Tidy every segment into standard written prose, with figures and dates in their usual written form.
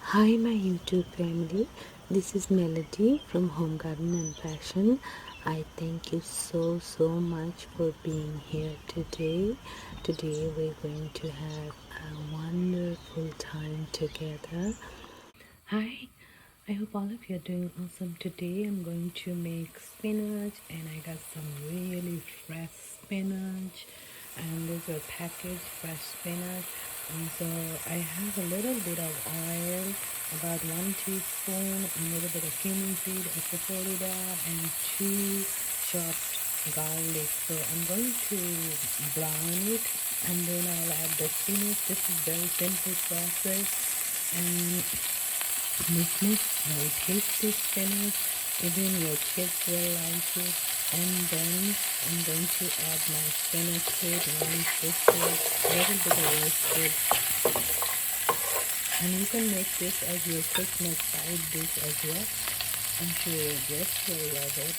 Hi my YouTube family, this is Melody from Home Garden and Fashion. I thank you so much for being here today. Today we're going to have a wonderful time together. Hi, I hope all of you are doing awesome. Today I'm going to make spinach and I got some really fresh spinach and these are packaged fresh spinach. And so I have a little bit of oil, about 1 teaspoon, a little bit of cumin seed, I poured it out, and 2 chopped garlic. So I'm going to brown it and then I'll add the spinach. This is very simple process and this makes very tasty spinach. Even your kids will like it. And then I'm going to add my spinach to it once this is a little bit roasted. And you can make this as your Christmas side dish as well. I'm sure your guests will love it.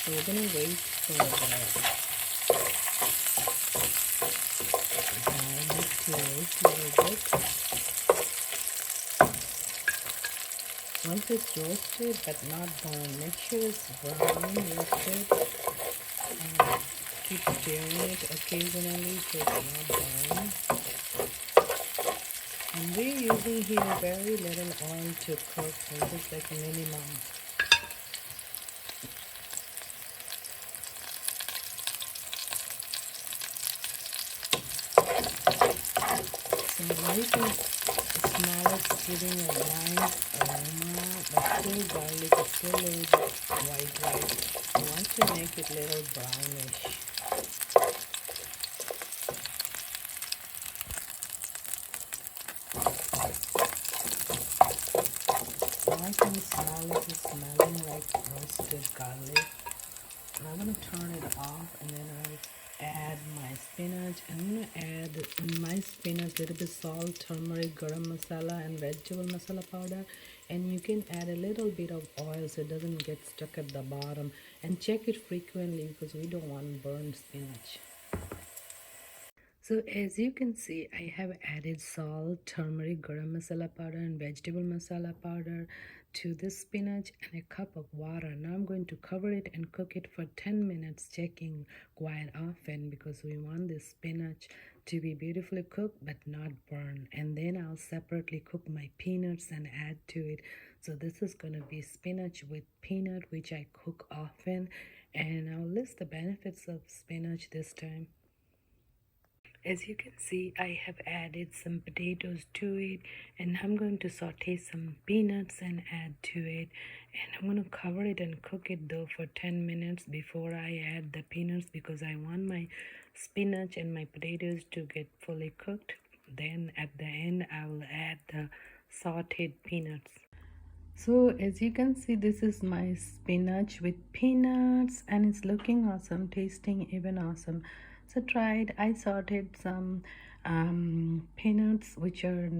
So we're gonna wait for the garlic to roast a little bit. Once it's roasted but not burned, make sure it's brown roasted and keep stirring it occasionally so it's not burned. And we're using here very little oil to cook, so just like a minimum. So now you can smell it's giving a nice aroma, but still garlic is still a little white. You want to make it a little brownish. I can smell it is smelling like roasted garlic. I'm going to turn it off and then I'll add my spinach. I'm going to add in my spinach a little bit salt, turmeric, garam masala and vegetable masala powder. And you can add a little bit of oil so it doesn't get stuck at the bottom. And check it frequently because we don't want burned spinach. So as you can see, I have added salt, turmeric, garam masala powder and vegetable masala powder to the spinach and a cup of water. Now I'm going to cover it and cook it for 10 minutes, checking quite often because we want this spinach to be beautifully cooked but not burned. And then I'll separately cook my peanuts and add to it. So this is going to be spinach with peanut, which I cook often, and I'll list the benefits of spinach this time. As you can see, I have added some potatoes to it, and I'm going to saute some peanuts and add to it, and I'm going to cover it and cook it though for 10 minutes before I add the peanuts because I want my spinach and my potatoes to get fully cooked. Then at the end I will add the sauteed peanuts. So as you can see, this is my spinach with peanuts and it's looking awesome, tasting even awesome. So try it. I sauteed some peanuts which are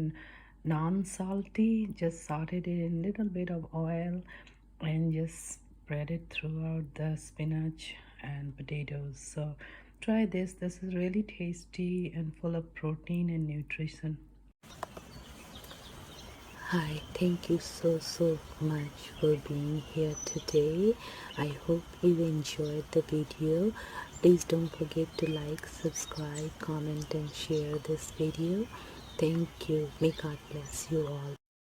non-salty, just sauteed it in a little bit of oil and just spread it throughout the spinach and potatoes. So try this. This is really tasty and full of protein and nutrition. Hi, thank you so much for being here today. I hope you enjoyed the video. Please don't forget to like, subscribe, comment and share this video. Thank you. May God bless you all.